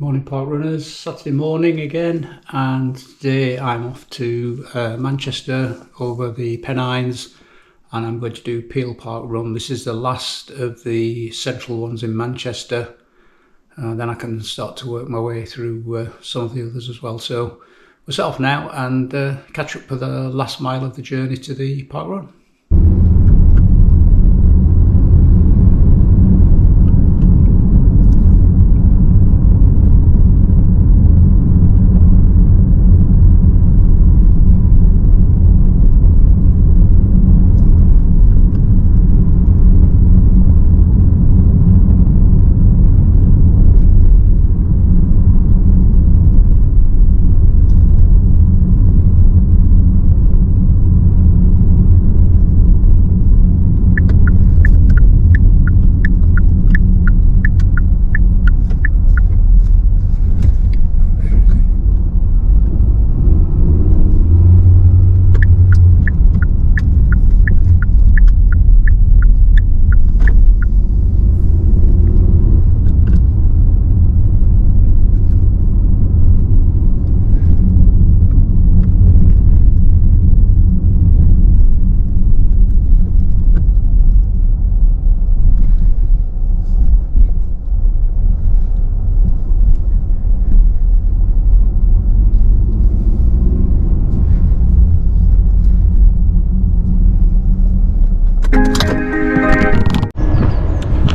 Morning Parkrunners, Saturday morning again, and today I'm off to Manchester over the Pennines, and I'm going to do Peel Park Run. This is the last of the central ones in Manchester, then I can start to work my way through some of the others as well. So we'll set off now and catch up for the last mile of the journey to the Park Run.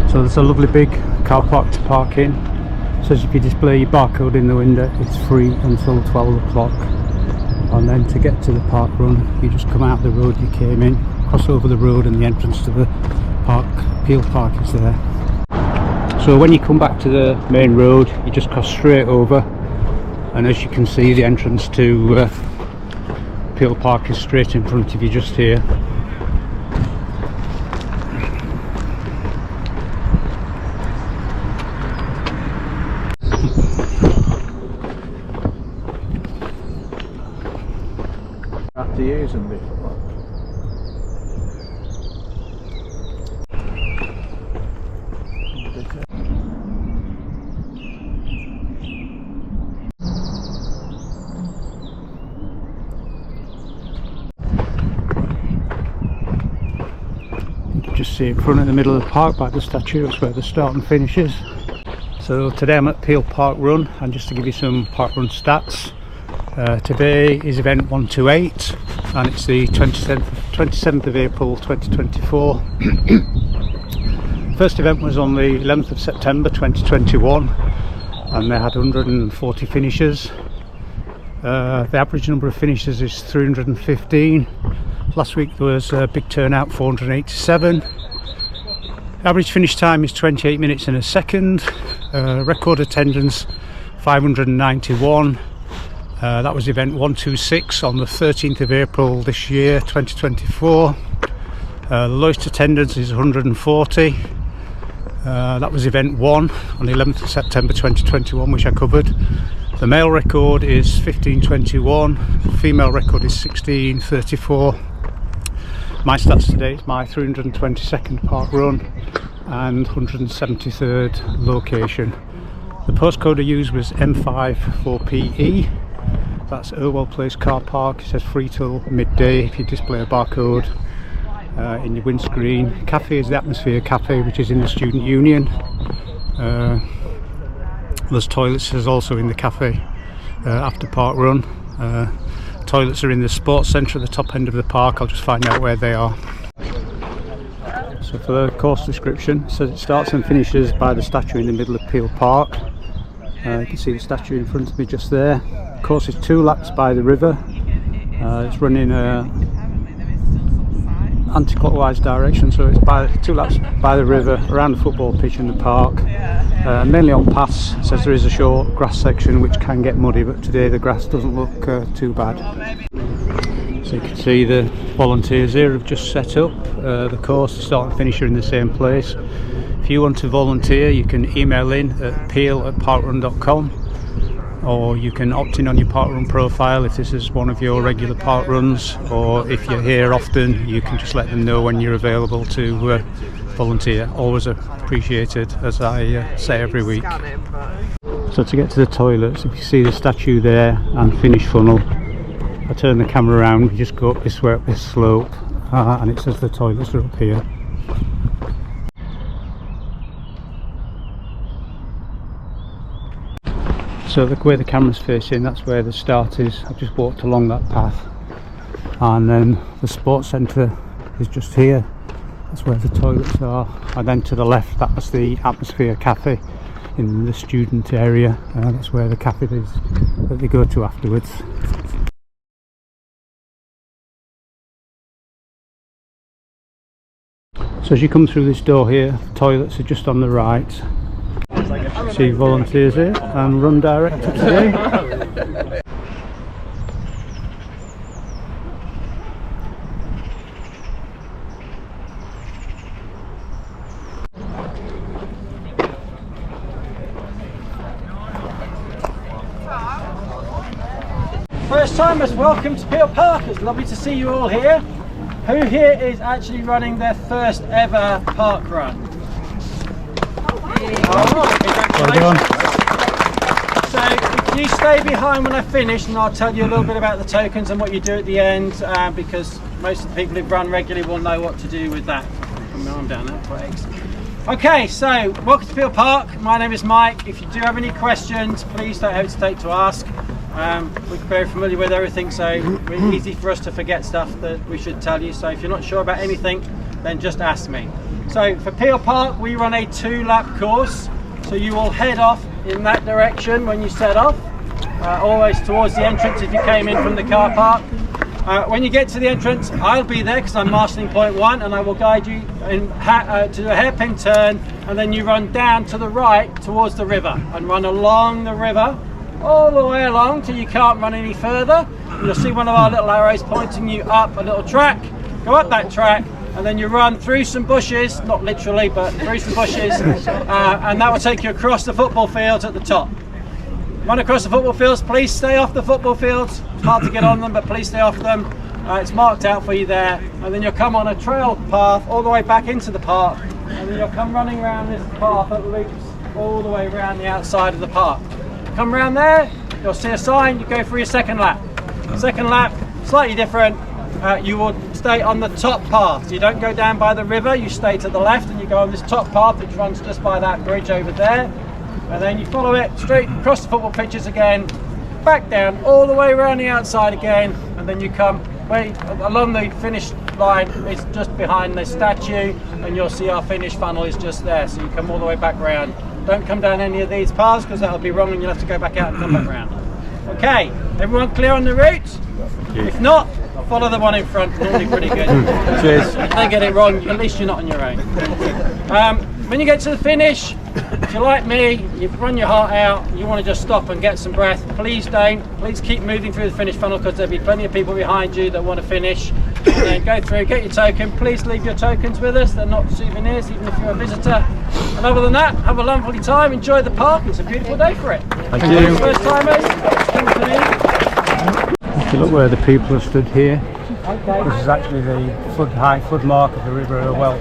So there's a lovely big car park to park in. So if you display your barcode in the window, it's free until 12 o'clock. And then to get to the Park Run, you just come out the road you came in, cross over the road, and the entrance to the Peel Park is there. So when you come back to the main road, you just cross straight over, and as you can see, the entrance to Peel Park is straight in front of you just here. To use them before. You can just see in front of the middle of the park by the statue. That's where the start and finish is. So today I'm at Peel Park Run, and just to give you some Park Run stats, today is event 128 and it's the 27th of April 2024. First event was on the 11th of September 2021 and they had 140 finishers. The average number of finishers is 315. Last week there was a big turnout, 487. Average finish time is 28 minutes and a second. Record attendance 591. That was event 126 on the 13th of April this year, 2024. The lowest attendance is 140. That was event 1 on the 11th of September 2021, which I covered. The male record is 1521, the female record is 1634. My stats today is my 322nd park run and 173rd location. The postcode I used was M54PE. That's Irwell Place car park. It says free till midday if you display a barcode in your windscreen. Cafe is the Atmosphere Cafe, which is in the Student Union. There's toilets also in the cafe after Park Run. Toilets are in the sports centre at the top end of the park. I'll just find out where they are. So for the course description, it says it starts and finishes by the statue in the middle of Peel Park. You can see the statue in front of me just there. The course is 2 laps by the river. It's running anti-clockwise direction, so it's 2 laps by the river, around the football pitch in the park, mainly on paths. It says there is a short grass section which can get muddy, but today the grass doesn't look too bad. So you can see the volunteers here have just set up the course. The start and finish are in the same place. If you want to volunteer, you can email in at peel@parkrun.com, or you can opt in on your Parkrun profile if this is one of your regular park runs, or if you're here often, you can just let them know when you're available to volunteer. Always appreciated, as I say every week. So to get to the toilets, if you see the statue there and finish funnel, I turn the camera around, you just go up this way, up this slope, and it says the toilets are up here. So the way the camera's facing, that's where the start is. I've just walked along that path, and then the sports centre is just here. That's where the toilets are, and then to the left, that's the Atmosphere Café in the student area. That's where the cafe is that they go to afterwards. So as you come through this door here, the toilets are just on the right. See volunteers here and run director today. First timers, welcome to Peel Park. It's lovely to see you all here. Who here is actually running their first ever park run? Congratulations. So if you stay behind when I finish, and I'll tell you a little bit about the tokens and what you do at the end, because most of the people who run regularly will know what to do with that. Put my arm down there, thanks. Okay, so welcome to Peel Park. My name is Mike. If you do have any questions, please don't hesitate to ask. We're very familiar with everything, so it's easy for us to forget stuff that we should tell you. So if you're not sure about anything, then just ask me. So for Peel Park, we run a 2-lap course. So you will head off in that direction when you set off, always towards the entrance if you came in from the car park. When you get to the entrance, I'll be there because I'm marshalling point 1, and I will guide you to a hairpin turn, and then you run down to the right towards the river and run along the river all the way along till you can't run any further. You'll see one of our little arrows pointing you up a little track. Go up that track, and then you run through some bushes, not literally, but through some bushes, and that will take you across the football fields at the top. Run across the football fields. Please stay off the football fields. It's hard to get on them, but please stay off them. It's marked out for you there, and then you'll come on a trail path all the way back into the park, and then you'll come running around this path that loops all the way around the outside of the park. Come around there, you'll see a sign, you go for your second lap. Second lap, slightly different. You will stay on the top path. So you don't go down by the river, you stay to the left and you go on this top path which runs just by that bridge over there. And then you follow it straight across the football pitches again, back down all the way around the outside again, and then you come along the finish line. It's just behind the statue, and you'll see our finish funnel is just there. So you come all the way back round. Don't come down any of these paths because that'll be wrong and you'll have to go back out and come back round. Okay, everyone clear on the route? If not, follow the one in front, normally pretty good. Cheers. If they get it wrong, at least you're not on your own. When you get to the finish, if you're like me, you've run your heart out, you want to just stop and get some breath, please don't. Please keep moving through the finish funnel because there'll be plenty of people behind you that want to finish. And then go through, get your token. Please leave your tokens with us, they're not souvenirs even if you're a visitor. And other than that, have a lovely time, enjoy the park, it's a beautiful day for it. Thank you. First timers, come to me. If you look where the people have stood here, this is actually the high flood mark of the River Irwell.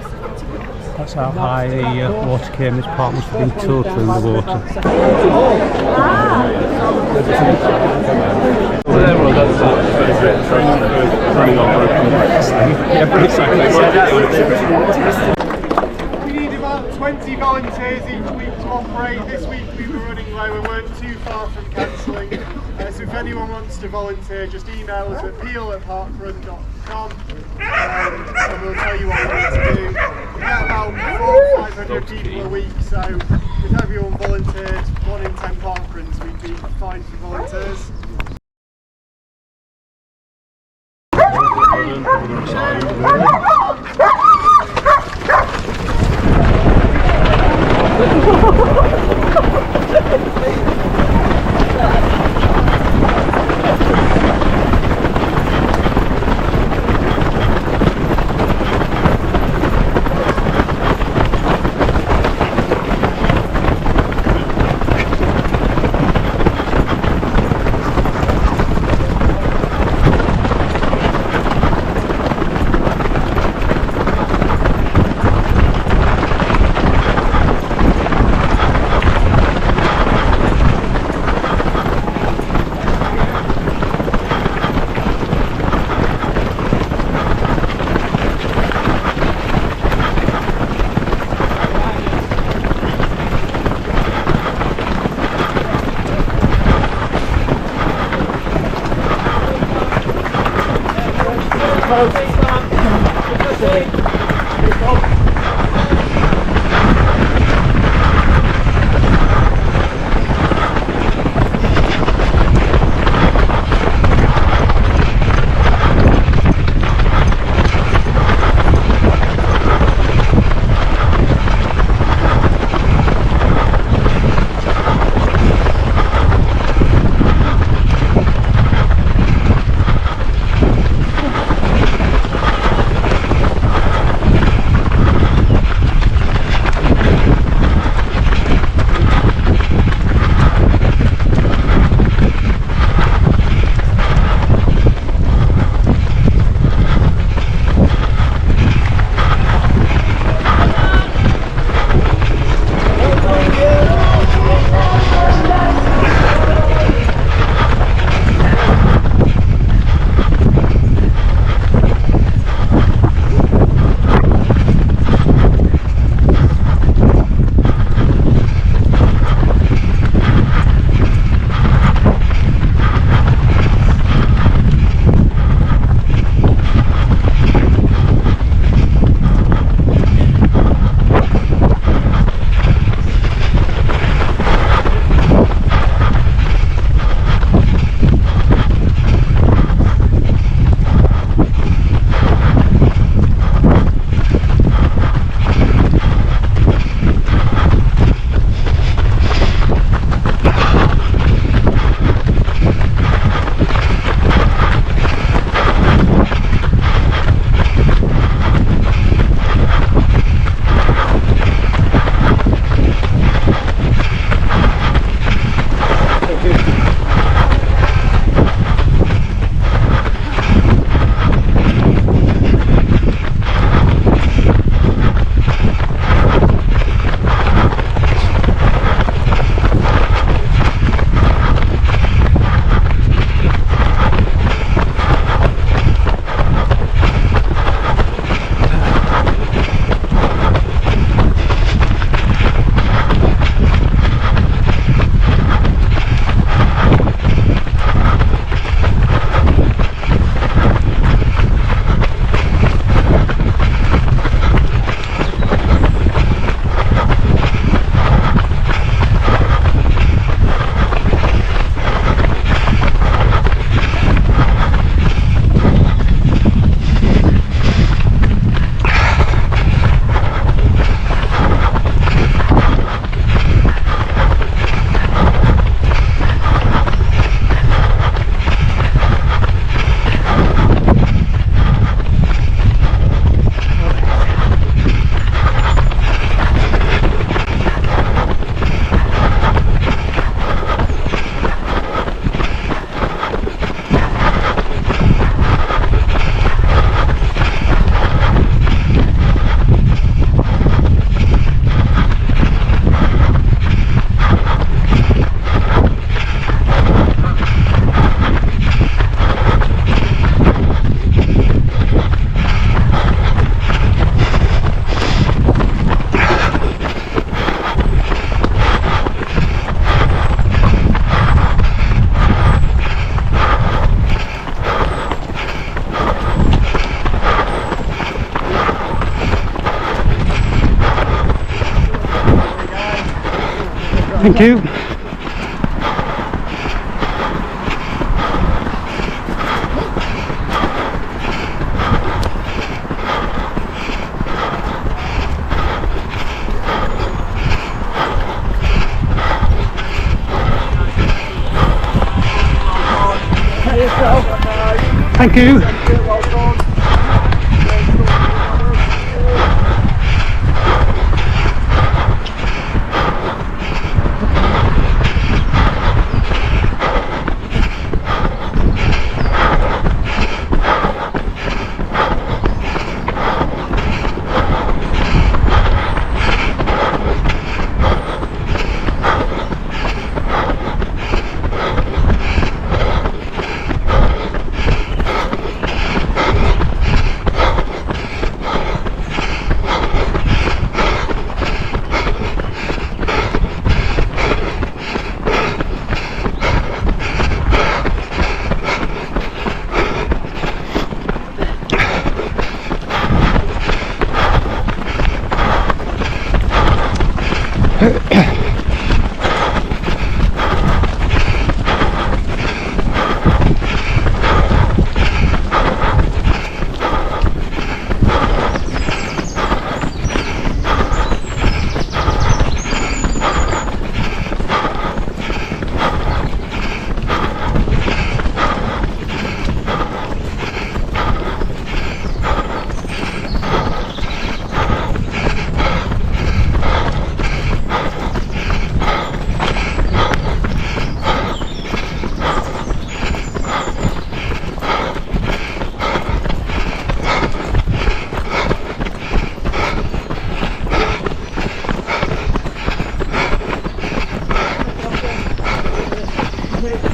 That's how high the water came. This park must have been totally underwater. We need about 20 volunteers each week to operate. This week we were running low and weren't too far from cancelling. So if anyone wants to volunteer, just email us at peel@parkrun.com and we'll tell you what we need to do. We get about 400 or 500 people a week, so if everyone volunteered, 1 in 10 parkruns, we'd be fine for volunteers. Thank you. Thank you.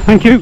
Thank you.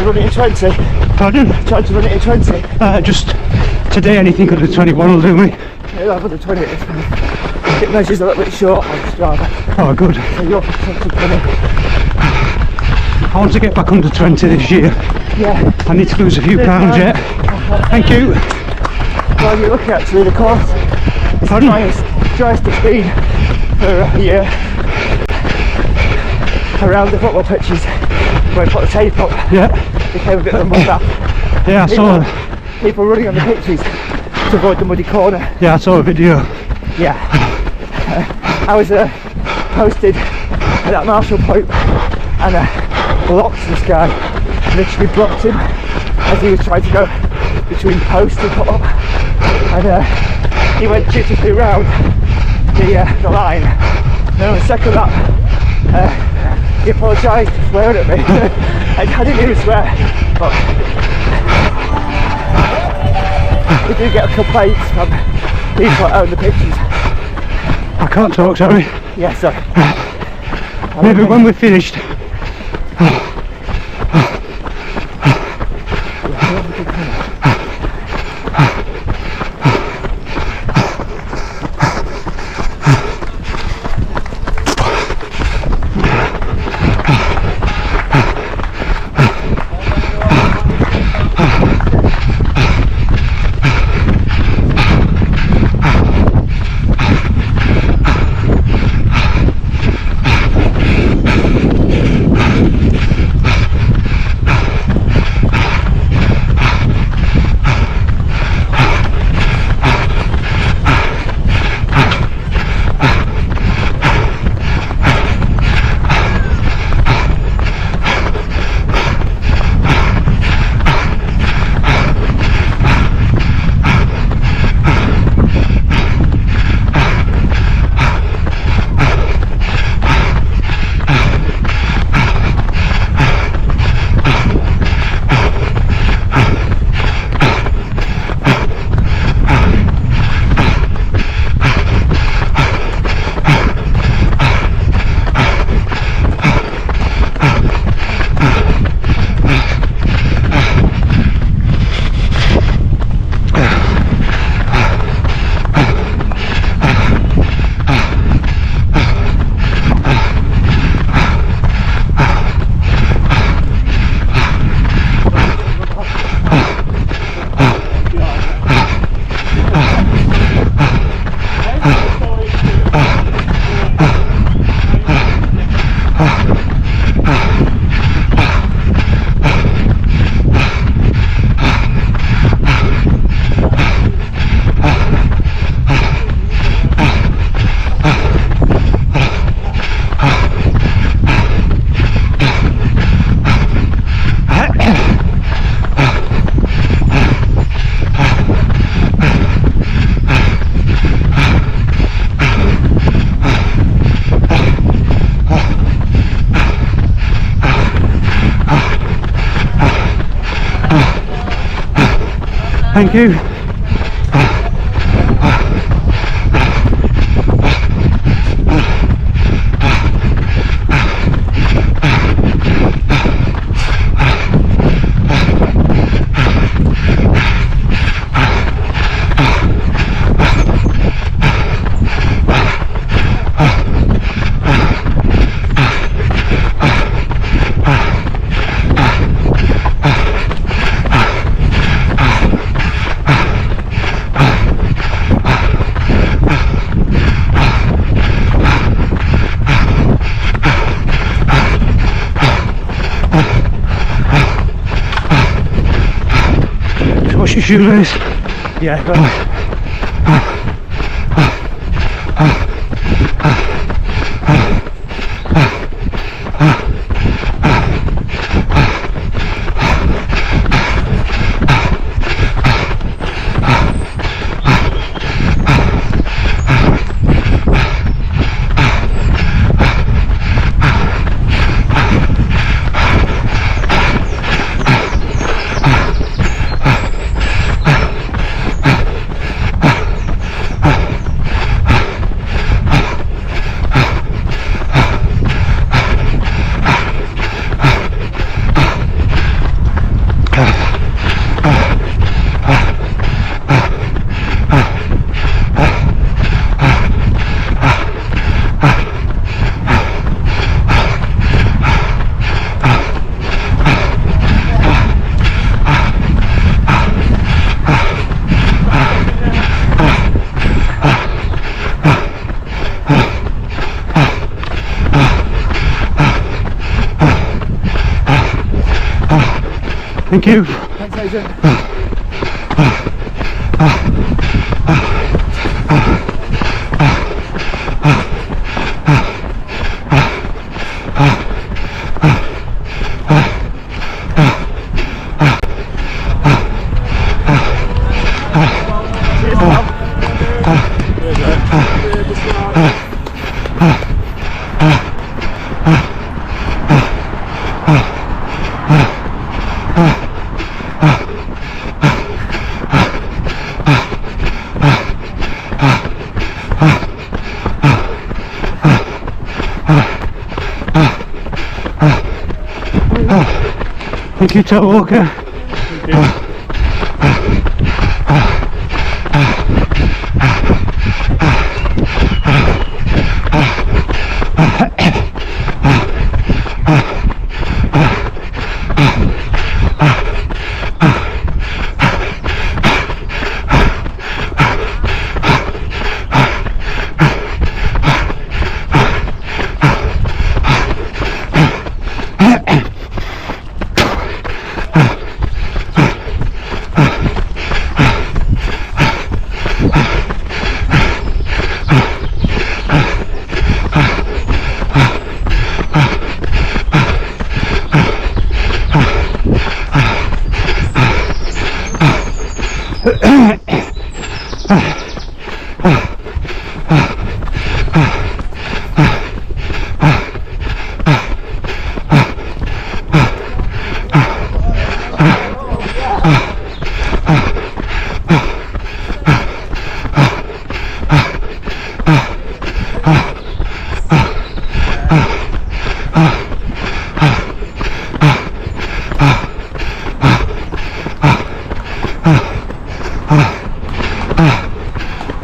Run it in 20. Pardon? Try to run it in 20. Just today anything under 21 will do me. Yeah, I've under 20. It measures a little bit short on Strava. Oh, good. So you're under 20. I want to get back under 20 this year. Yeah. I need to lose a few pounds yet. Thank you. Well, you're looking actually the course. Pardon? Driest speed for a year around the football pitches where I put the tape up. Yeah. Became a bit of a mud bath. Yeah, I saw. People running on the pitches to avoid the muddy corner. Yeah, I saw a video. Yeah. I was posted at that Marshall Point and blocked this guy. Literally blocked him as he was trying to go between posts and put up. And he went dutifully round the line. And then on the second lap, he apologised for swearing at me. I didn't even swear, but we do get complaints from people that own the pitches. I can't talk, sorry. Yeah, sorry. Maybe when we're finished. Thank you. What's your shoelace? Yeah, go on. Thank you. Thanks, Agent. Thank you, Todd Walker.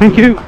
Thank you.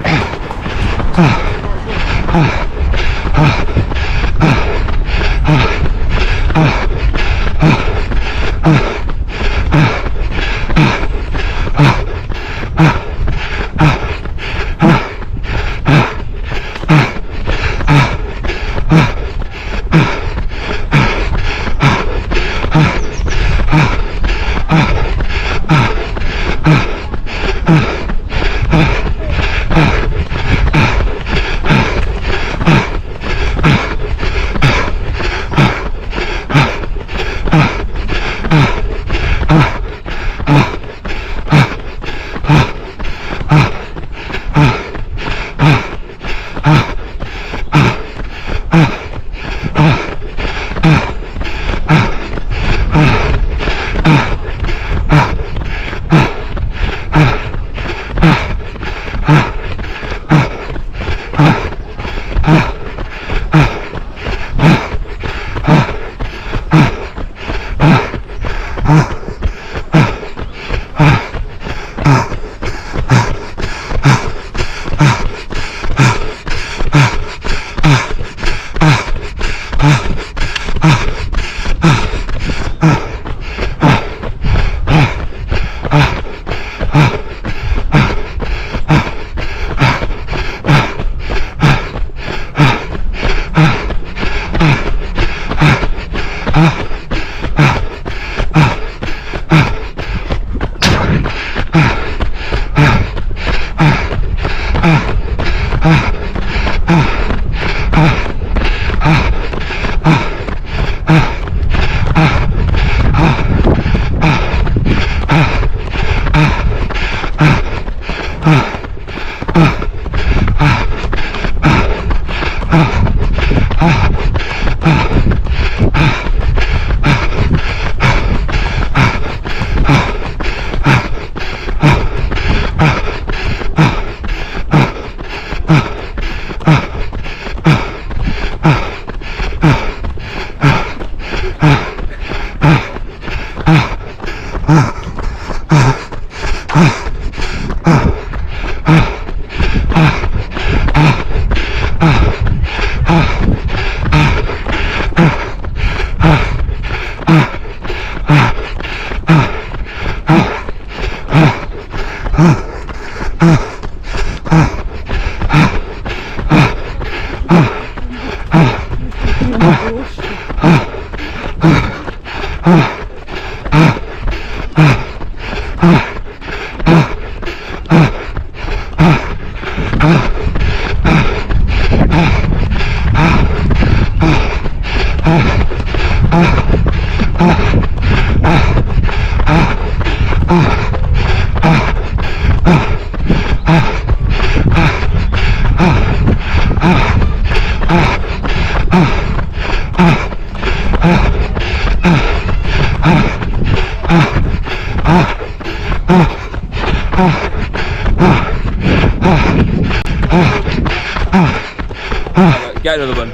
Get another one.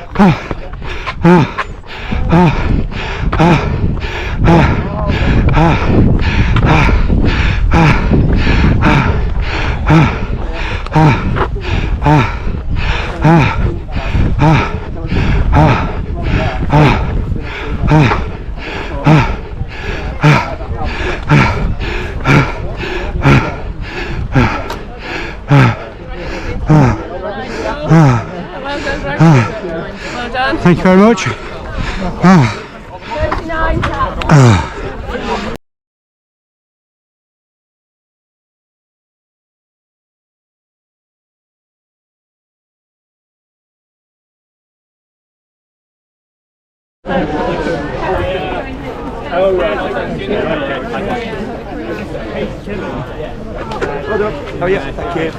Thank you very much. Oh yeah, thank you.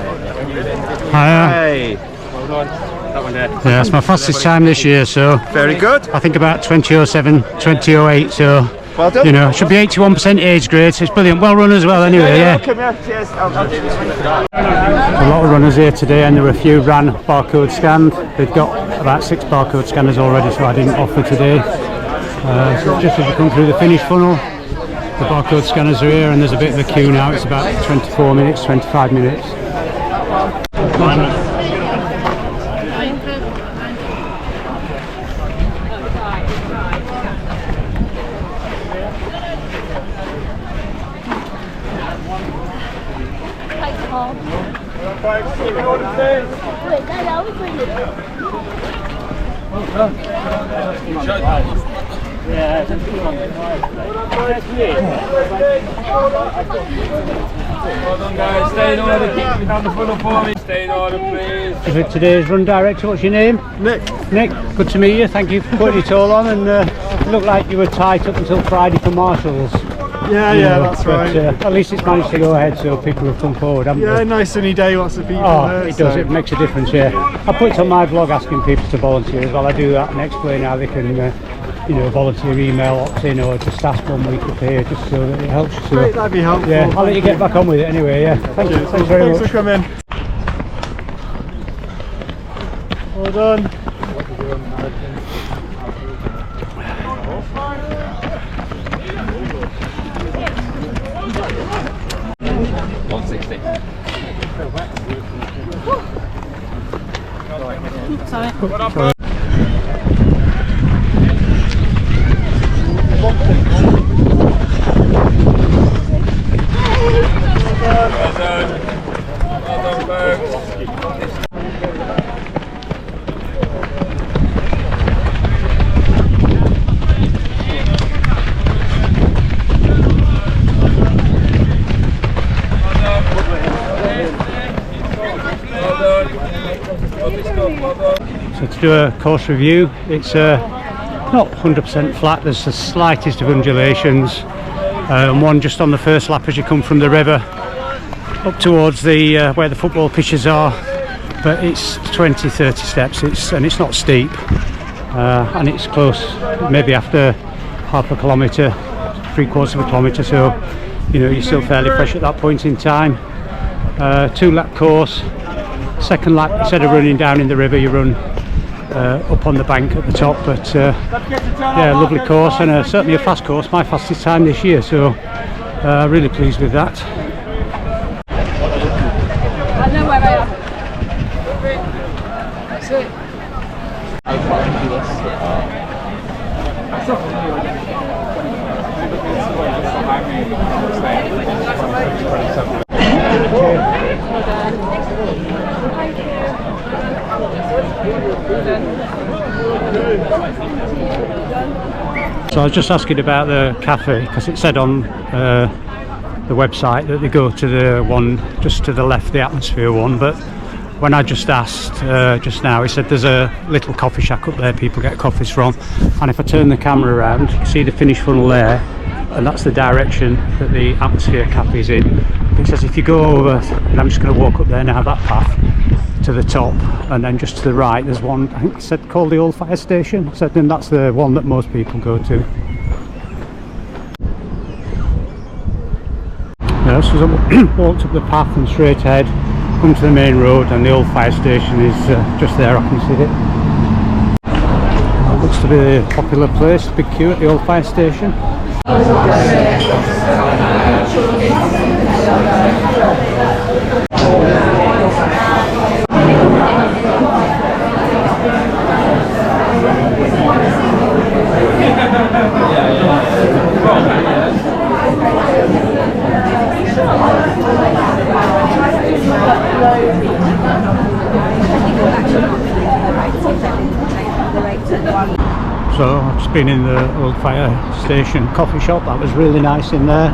Hey. Well done. That one there. Yeah, it's my fastest time this year, so Very good. I think about 20:07, 20:08, so Well done. you know, it should be 81% age grade, so it's brilliant. Well run as well anyway, yeah. Welcome, yeah. Cheers. I'll do this one. A lot of runners here today, and there were a few ran barcode scanned. They've got about 6 barcode scanners already, so I didn't offer today. So just as you come through the finish funnel, the barcode scanners are here, and there's a bit of a queue now. It's about 24 minutes, 25 minutes. Well done, guys. Stay in order. Keep me down the funnel for me. Stay in order, please. Is it today's run director? What's your name? Nick. Nick, good to meet you. Thank you for putting it all on, and it looked like you were tight up until Friday for marshals. Yeah, You yeah, know, that's but, right. At least it's managed to go ahead, so people have come forward, haven't Yeah, they? nice sunny day, lots of people Oh, there, it does, so- it makes a difference, yeah. I put it on my blog asking people to volunteer as well. I do that and explain how they can, you know, volunteer, email, opt in, or just ask 1 week to pay, just so that it helps you. So, Great, that'd be helpful. yeah, I'll let you get back on with it anyway, yeah. Thanks very Thanks much. for coming. Well done. 160. So to do a course review, it's not 100% flat, there's the slightest of undulations, and one just on the first lap as you come from the river up towards the where the football pitches are, but it's 20-30 steps, and it's not steep, and it's close, maybe after half a kilometre, 3/4 of a kilometre, so you know you're still fairly fresh at that point in time. 2-lap course. Second lap, instead of running down in the river, you run up on the bank at the top, but yeah, lovely course, and certainly a fast course, my fastest time this year, so really pleased with that. I know where I am. That's it. So I was just asking about the cafe, because it said on the website that they go to the one just to the left, the Atmosphere one. But when I just asked just now, he said there's a little coffee shack up there people get coffees from, and if I turn the camera around you can see the finish funnel there, and that's the direction that the Atmosphere Café is in. It says if you go over, and I'm just going to walk up there now, that path to the top, and then just to the right there's one, I think it said called the Old Fire Station. So then that's the one that most people go to. So I walked up the path and straight ahead, come to the main road, and the Old Fire Station is just there. I can see it. It looks to be a popular place, big queue at the Old Fire Station. So I've just been in the Old Fire Station coffee shop. That was really nice in there.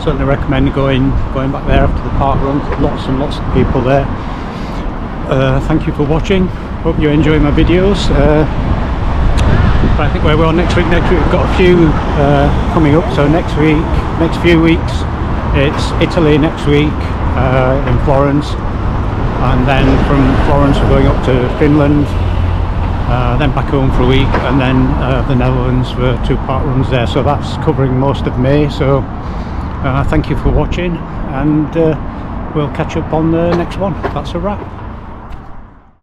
Certainly recommend going back there after the park run. Lots and lots of people there. Thank you for watching. Hope you enjoy my videos. But I think where we're on next week we've got a few coming up. So next few weeks it's Italy next week, in Florence, and then from Florence we're going up to Finland, then back home for a week, and then the Netherlands for 2 park runs there. So that's covering most of May. So thank you for watching, and we'll catch up on the next one. That's a wrap.